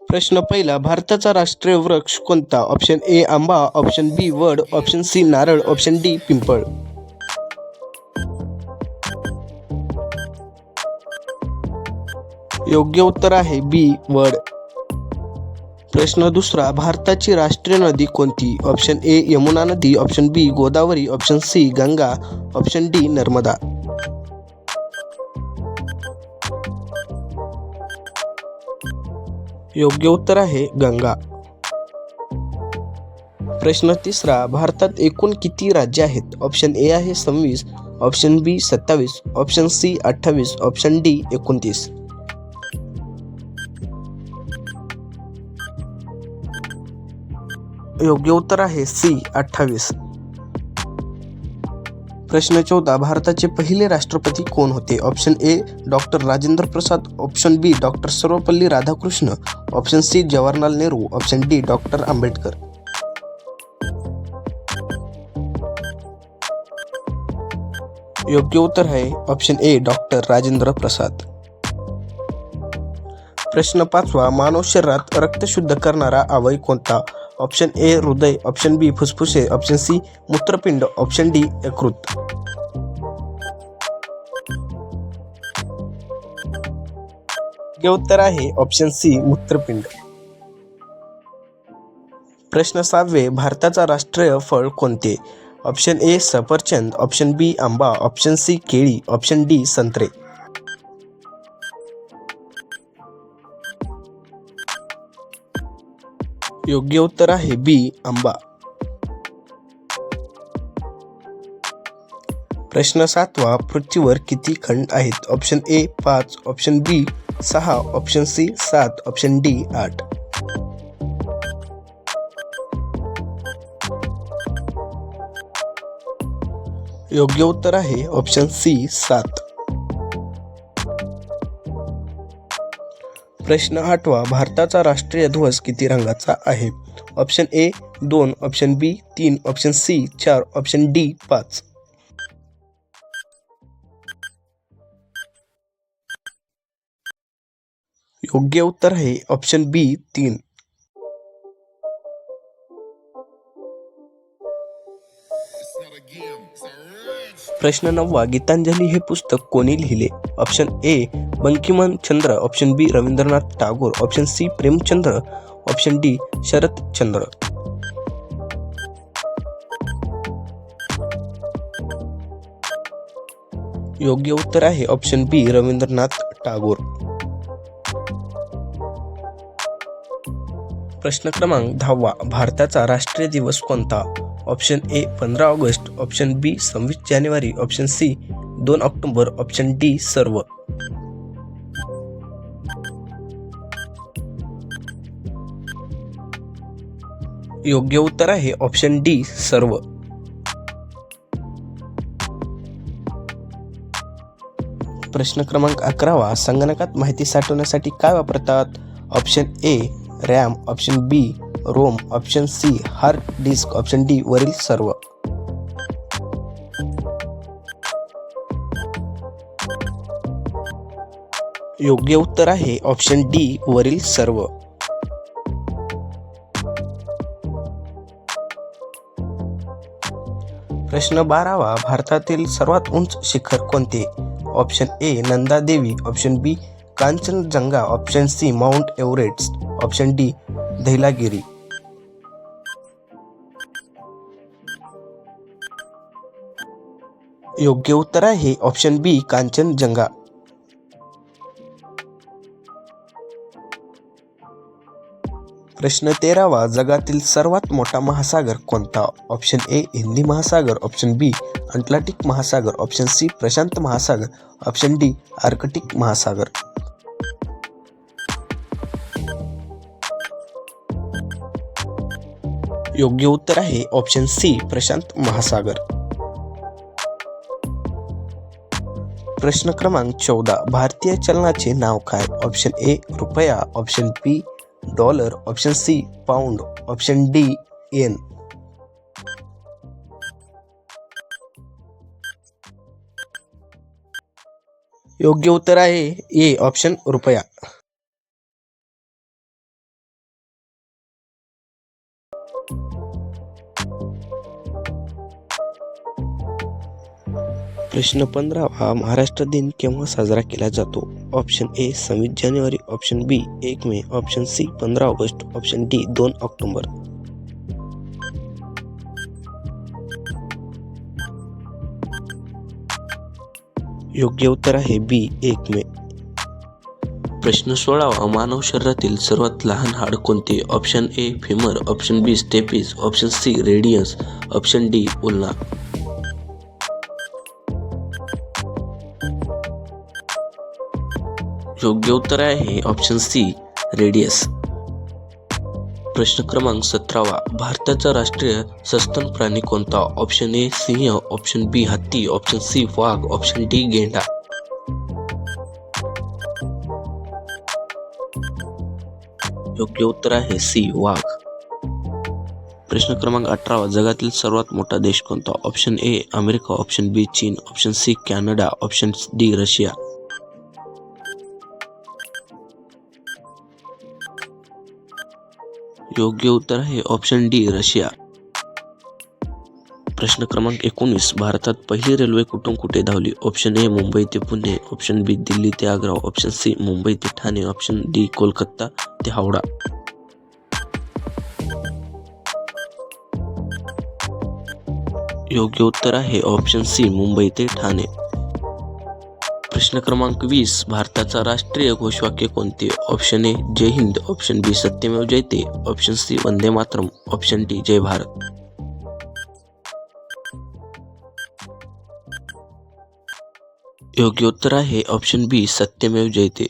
प्रश्न पहिला, भारताचा राष्ट्रीय वृक्ष कोणता? ऑप्शन ए आंबा, ऑप्शन बी वड, ऑप्शन सी नारळ, ऑप्शन डी पिंपळ. योग्य उत्तर आहे बी वड. प्रश्न दुसरा, भारताची राष्ट्रीय नदी कोणती? ऑप्शन ए यमुना नदी, option B Godavari, option C Ganga, option D Narmada. योग्य उत्तर आहे गंगा. प्रश्न तिसरा, भारतात एकूण किती राज्य आहेत? ऑप्शन ए आहे 26, ऑप्शन बी 27, ऑप्शन सी 28, ऑप्शन डी 29. योग्य उत्तर आहे सी 28. प्रश्न 14, भारताचे पहिले राष्ट्रपती कोण होते? Option A doctor Rajendra Prasad, option B doctor Sarvepalli Radhakrishna, option C Jawaharlal Nehru, option D doctor Ambedkar. योग्य उत्तर आहे option A doctor Rajendra Prasad. प्रश्न 5, मानव शरीरात रक्त शुद्ध करणारा अवयव कोणता? ऑप्शन ए हृदय, ऑप्शन बी फुफ्फुसे, ऑप्शन सी मूत्रपिंड, ऑप्शन डी यकृत. योग्य उत्तर आहे ऑप्शन सी मूत्रपिंड. प्रश्न 6, भारताचा राष्ट्रीय फळ कोणते? ऑप्शन ए सफरचंद, ऑप्शन बी आंबा, ऑप्शन सी केळी, ऑप्शन डी संत्रे. योग्य उत्तर आहे बी आंबा. प्रश्न 7, पृथ्वीवर किती खंड आहेत? Option A 5, option B 6, option C 7, option D 8. योग्य उत्तर आहे ऑप्शन सी 7. प्रश्न 8, भारताचा राष्ट्रीय ध्वज किती रंगाचा आहे? Option A 2, option B 3, option C 4, option D 5. योग्य उत्तर आहे ऑप्शन बी 3. प्रश्न 9, गीतांजली हे पुस्तक कोणी लिहिले? Option A Bankim Chandra, option B Rabindranath Tagore, option C Premchandra, option D Sharatchandra. योग्य उत्तर आहे ऑप्शन बी रवींद्रनाथ टागोर. प्रश्न क्रमांक 10, भारताचा राष्ट्रीय दिवस कोणता? Option A 15 August, option B 26 जानेवारी, option C 2 October, option D सर्व. योग्य उत्तर आहे ऑप्शन डी सर्व. प्रश्न क्रमांक 11, संगणकात माहिती साठवण्यासाठी काय वापरतात? Option A RAM, option B ROM, option C hard disk, option D वरील सर्व. योग्य उत्तर आहे ऑप्शन डी वरील सर्व. प्रश्न 12, भारतातील सर्वात उंच शिखर कोणते? Option A Nanda Devi, option B Kanchenjunga, option C Mount Everest, option D Dhaulagiri. योग्य उत्तर आहे ऑप्शन बी कांचनजंगा. प्रश्न 13, जगातील सर्वात मोठा महासागर कोणता? ऑप्शन ए हिंदी महासागर, ऑप्शन बी अटलांटिक महासागर, ऑप्शन सी प्रशांत महासागर, ऑप्शन डी आर्कटिक महासागर. योग्य उत्तर आहे ऑप्शन सी प्रशांत महासागर. प्रश्न क्रमांक 14, भारतीय चलनाचे नाव काय? ऑप्शन ए रुपया, option B dollar, option C pound, option D yen. योग्य उत्तर आहे ए ऑप्शन रुपया. प्रश्न 15 महाराष्ट्र दिन केव्हा साजरा केला जातो? ऑप्शन ए 26 जानेवारी, option B 1 May, option C 15 August, option D 2 October. योग्य उत्तर आहे बी 1 मे. प्रश्न 16 मानव शरीरातील सर्वात लहान हाड कोणते? Option A femur, option B stapes, option C radius, option D ulna. योग्य उत्तर आहे ऑप्शन सी रेडियस. प्रश्न क्रमांक 17 भारताचा राष्ट्रीय सस्तन प्राणी कोणता? ऑप्शन ए सिंह, ऑप्शन बी हत्ती, ऑप्शन सी वाघ, ऑप्शन डी गेंडा. योग्य उत्तर आहे सी वाघ. प्रश्न क्रमांक 18 जगातील सर्वात मोठा देश कोणता? Option A America, option B चीन, option C Canada, option D Russia. योग्य उत्तर आहे ऑप्शन डी रशिया. प्रश्न क्रमांक 19 भारतात पहिली रेल्वे कुठून कुठे धावली? ऑप्शन ए मुंबई ते पुणे, ऑप्शन बी दिल्ली ते आग्रा, ऑप्शन सी मुंबई ते ठाणे, ऑप्शन डी कोलकाता ते हावडा. योग्य उत्तर आहे ऑप्शन सी मुंबई ते ठाणे. प्रश्न क्रमांक 20 भारताचा राष्ट्रीय घोषवाक्य कोणते? ऑप्शन ए जय हिंद, ऑप्शन बी सत्यमेव जयते, ऑप्शन सी वंदे मातरम, ऑप्शन डी जय भारत. योग्य उत्तर आहे ऑप्शन बी सत्यमेव जयते.